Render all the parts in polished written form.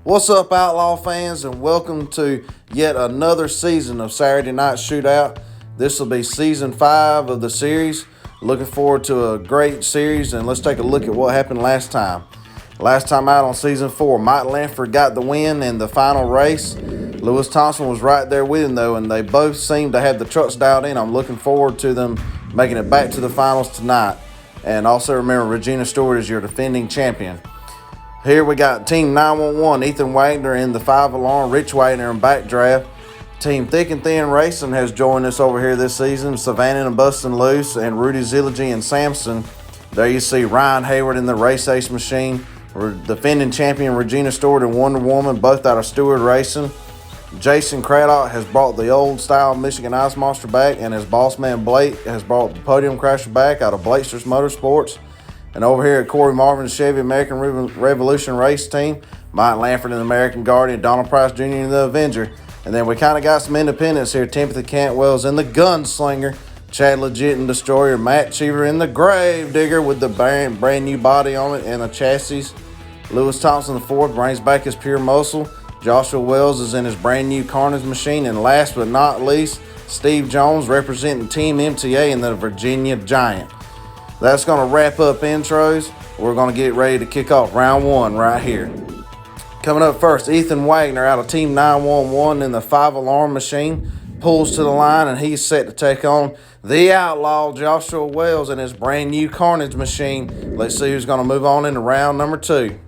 What's up, Outlaw fans, and welcome to yet another season of Saturday Night Shootout. This will be season 5 of the series. Looking forward to a great series, and let's take a look at what happened last time. Last time out on season 4, Mike Lanford got the win in the final race. Lewis Thompson was right there with him, though, and they both seem to have the trucks dialed in. I'm looking forward to them making it back to the finals tonight. And also remember, Regina Steward is your defending champion. Here we got Team 911, Ethan Wagner in the 5-alarm, Rich Wagner in backdraft. Team Thick and Thin Racing has joined us over here this season. Savannah and Bustin' Loose and Rudy Zilligy and Sampson. There you see Ryan Hayward in the Race Ace machine. Defending champion Regina Steward and Wonder Woman, both out of Steward Racing. Jason Craddock has brought the old-style Michigan Ice Monster back, and his boss man Blake has brought the Podium Crasher back out of Blakester's Motorsports. And over here at Corey Marvin's Chevy American Revolution race team, Mike Lanford in the American Guardian, Donald Price Jr. in the Avenger. And then we kind of got some independents here. Timothy Cantwell's in the Gunslinger, Chad Legit and Destroyer, Matt Cheever in the Gravedigger with the brand new body on it and a chassis. Lewis Thompson IV brings back his Pure Muscle. Joshua Wells is in his brand new Carnage machine. And last but not least, Steve Jones representing Team MTA in the Virginia Giant. That's going to wrap up intros. We're going to get ready to kick off round 1 right here. Coming up first, Ethan Wagner out of Team 911 in the 5-alarm machine pulls to the line, and he's set to take on the outlaw Joshua Wells in his brand new Carnage machine. Let's see who's going to move on into round number 2.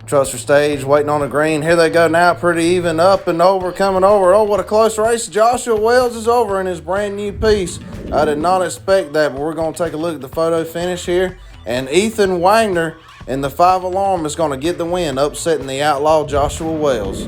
Trucks for stage, waiting on the green. Here they go now, pretty even, up and over, coming over. Oh, what a close race. Joshua Wells is over in his brand new piece. I did not expect that, but we're going to take a look at the photo finish here. And Ethan Wagner in the 5-alarm is going to get the win, upsetting the outlaw Joshua Wells.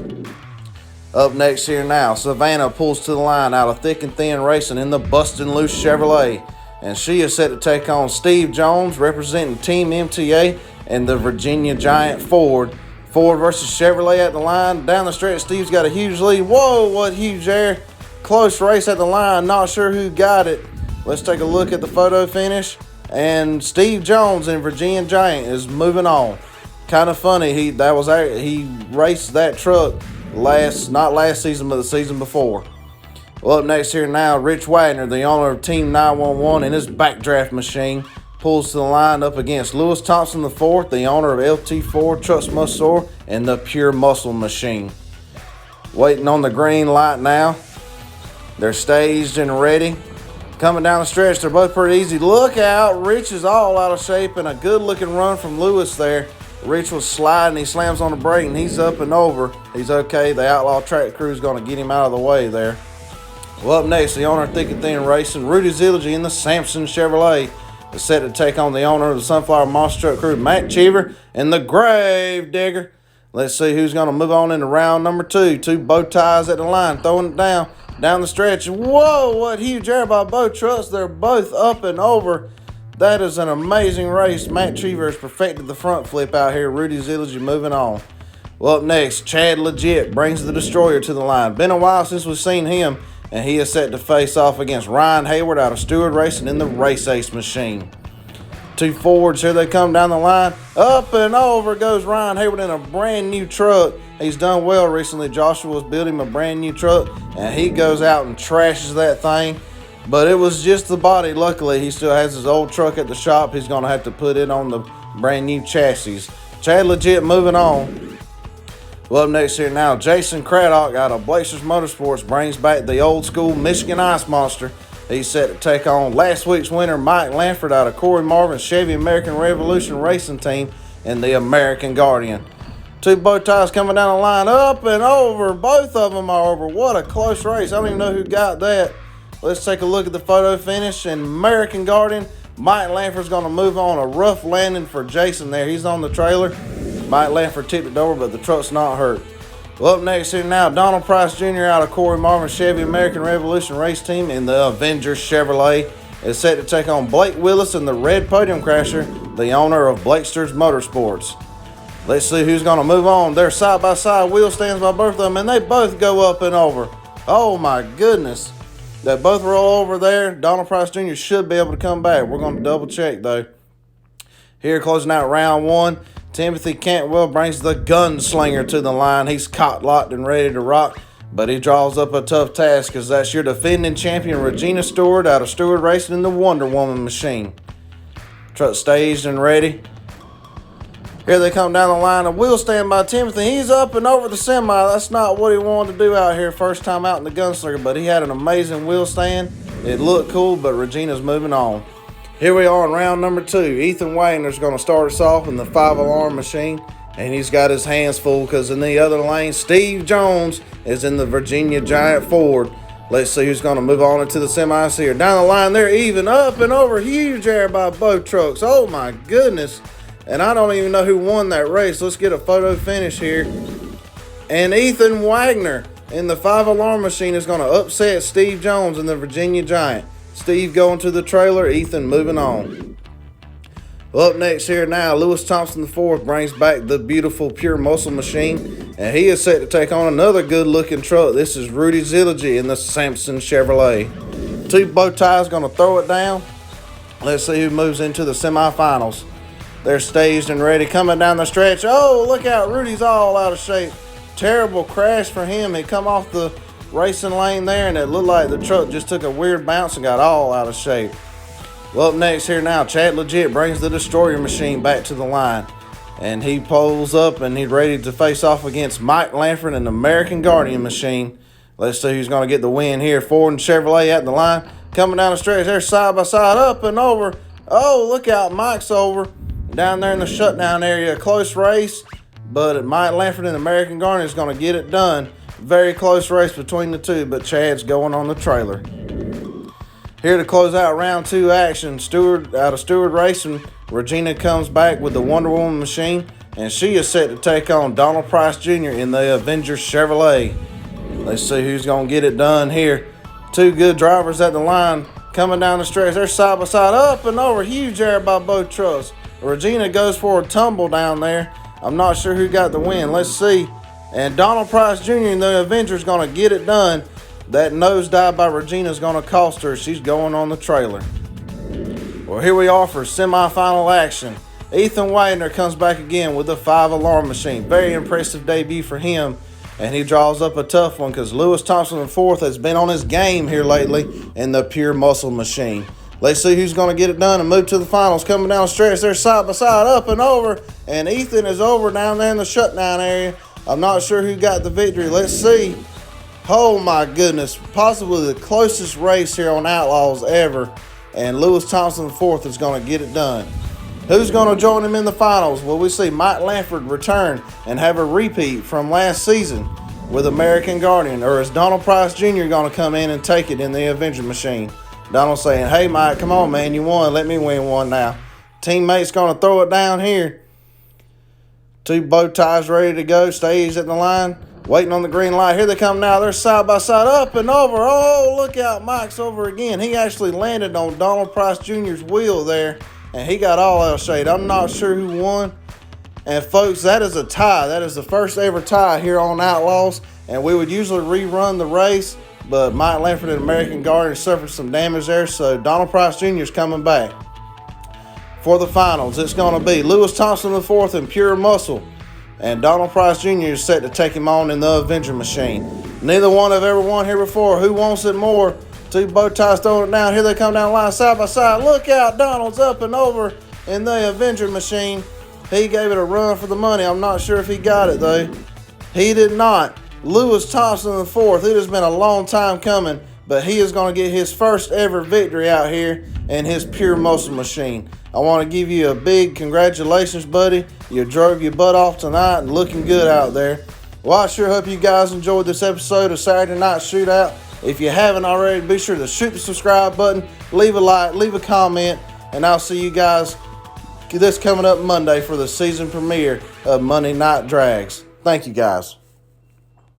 Up next here now, Savannah pulls to the line out of Thick and Thin Racing in the Bustin' Loose Chevrolet. And she is set to take on Steve Jones representing Team MTA and the Virginia Giant Ford. Ford versus Chevrolet at the line. Down the stretch, Steve's got a huge lead. Whoa, what huge air. Close race at the line. Not sure who got it. Let's take a look at the photo finish. And Steve Jones in Virginia Giant is moving on. Kind of funny. He raced that truck not last season, but the season before. Well, up next here now, Rich Wagner, the owner of Team 911 in his backdraft machine, pulls to the line up against Lewis Thompson IV, the owner of LT4 Trucks Must Soar and the Pure Muscle machine. Waiting on the green light now. They're staged and ready. Coming down the stretch, they're both pretty easy. Look out, Rich is all out of shape, and a good-looking run from Lewis there. Rich was sliding, he slams on the brake, and he's up and over. He's okay. The Outlaw Track Crew is going to get him out of the way there. Well, up next, the owner of Thick and Thin Racing, Rudy Zilligy in the Sampson Chevrolet, is set to take on the owner of the Sunflower Monster Truck Crew, Matt Cheever, and the Gravedigger. Let's see who's going to move on into round number 2. 2 bow ties at the line, throwing it down the stretch. Whoa, what huge air by both trucks. They're both up and over. That is an amazing race. Matt Cheever has perfected the front flip out here. Rudy Zilligy moving on. Well, up next, Chad Legit brings the Destroyer to the line. Been a while since we've seen him, and he is set to face off against Ryan Hayward out of Steward Racing in the Race Ace machine. 2 Fords, here they come down the line. Up and over goes Ryan Hayward in a brand new truck. He's done well recently. Joshua was building him a brand new truck, and he goes out and trashes that thing. But it was just the body. Luckily, he still has his old truck at the shop. He's going to have to put it on the brand new chassis. Chad Legit moving on. Well, up next here now, Jason Craddock out of Blakester's Motorsports brings back the old school Michigan Ice Monster. He's set to take on last week's winner, Mike Lanford out of Corey Marvin's Chevy American Revolution Racing Team and the American Guardian. 2 bow ties coming down the line, up and over. Both of them are over. What a close race. I don't even know who got that. Let's take a look at the photo finish. And American Guardian, Mike Lanford's going to move on. A rough landing for Jason there. He's on the trailer. Mike Lanford tipped it over, but the truck's not hurt. Well, up next here now, Donald Price Jr. out of Corey Marvin's Chevy American Revolution Race Team in the Avenger Chevrolet is set to take on Blake Willis and the Red Podium Crasher, the owner of Blakester's Motorsports. Let's see who's going to move on. They're side-by-side wheel stands by both of them, and they both go up and over. Oh, my goodness. They both roll over there. Donald Price Jr. should be able to come back. We're going to double-check, though. Here, closing out round 1, Timothy Cantwell brings the gunslinger to the line. He's caught, locked, and ready to rock, but he draws up a tough task because that's your defending champion, Regina Steward, out of Steward Racing in the Wonder Woman machine. Truck staged and ready. Here they come down the line. A wheel stand by Timothy. He's up and over the semi. That's not what he wanted to do out here first time out in the gunslinger, but he had an amazing wheel stand. It looked cool, but Regina's moving on. Here we are in round number 2. Ethan Wagner's going to start us off in the 5-alarm machine, and he's got his hands full because in the other lane, Steve Jones is in the Virginia Giant Ford. Let's see who's going to move on into the semis here. Down the line, they're even up and over. Huge air by both trucks. Oh, my goodness. And I don't even know who won that race. Let's get a photo finish here. And Ethan Wagner in the 5-alarm machine is going to upset Steve Jones in the Virginia Giant. Steve going to the trailer, Ethan moving on. Up next here now, Lewis Thompson IV brings back the beautiful Pure Muscle machine, and he is set to take on another good-looking truck. This is Rudy Zilligy in the Thompson Chevrolet. 2 bow ties going to throw it down. Let's see who moves into the semifinals. They're staged and ready, coming down the stretch. Oh, look out, Rudy's all out of shape. Terrible crash for him. He come off the racing lane there, and it looked like the truck just took a weird bounce and got all out of shape. Well, up next here now, Chad Legit brings the Destroyer machine back to the line, and he pulls up and he's ready to face off against Mike Lanford and the American Guardian machine. Let's see who's going to get the win here. Ford and Chevrolet at the line, coming down the stretch. They're side by side, up and over. Oh, look out, Mike's over down there in the shutdown area. A close race, but Mike Lanford and the American Guardian is going to get it done. Very close race between the two, but Chad's going on the trailer. Here to close out round 2 action, Steward out of Steward Racing, Regina comes back with the Wonder Woman machine, and she is set to take on Donald Price Jr. in the Avenger Chevrolet. Let's see who's going to get it done here. 2 good drivers at the line coming down the stretch. They're side by side, up and over. Huge air by both trucks. Regina goes for a tumble down there. I'm not sure who got the win. Let's see. And Donald Price Jr. and the Avenger is going to get it done. That nosedive by Regina is going to cost her. She's going on the trailer. Well, here we are for semifinal action. Ethan Wagner comes back again with the 5-alarm machine. Very impressive debut for him. And he draws up a tough one because Lewis Thompson IV has been on his game here lately in the Pure Muscle machine. Let's see who's going to get it done and move to the finals. Coming down the stretch, they're side by side, up and over. And Ethan is over down there in the shutdown area. I'm not sure who got the victory. Let's see. Oh my goodness. Possibly the closest race here on Outlaws ever. And Lewis Thompson IV is going to get it done. Who's going to join him in the finals? Well, we see Mike Lanford return and have a repeat from last season with American Guardian. Or is Donald Price Jr. going to come in and take it in the Avenger machine? Donald saying, hey Mike, come on man, you won. Let me win one now. Teammate's going to throw it down here. 2 bow ties ready to go. Stays at the line. Waiting on the green light. Here they come now. They're side by side, up and over. Oh, look out. Mike's over again. He actually landed on Donald Price Jr.'s wheel there, and he got all out of shade. I'm not sure who won. And, folks, that is a tie. That is the first ever tie here on Outlaws, and we would usually rerun the race, but Mike Lanford and American Guardian suffered some damage there, so Donald Price Jr. is coming back. For the finals, it's going to be Lewis Thompson IV in Pure Muscle, and Donald Price Jr. is set to take him on in the Avenger machine. Neither one have ever won here before. Who wants it more? 2 bow ties throwing it down. Here they come down the line side by side. Look out, Donald's up and over in the Avenger machine. He gave it a run for the money. I'm not sure if he got it, though. He did not. Lewis Thompson IV, it has been a long time coming, but he is going to get his first ever victory out here in his Pure Muscle machine. I want to give you a big congratulations, buddy. You drove your butt off tonight and looking good out there. Well, I sure hope you guys enjoyed this episode of Saturday Night Shootout. If you haven't already, be sure to shoot the subscribe button, leave a like, leave a comment, and I'll see you guys this coming up Monday for the season premiere of Monday Night Drags. Thank you, guys.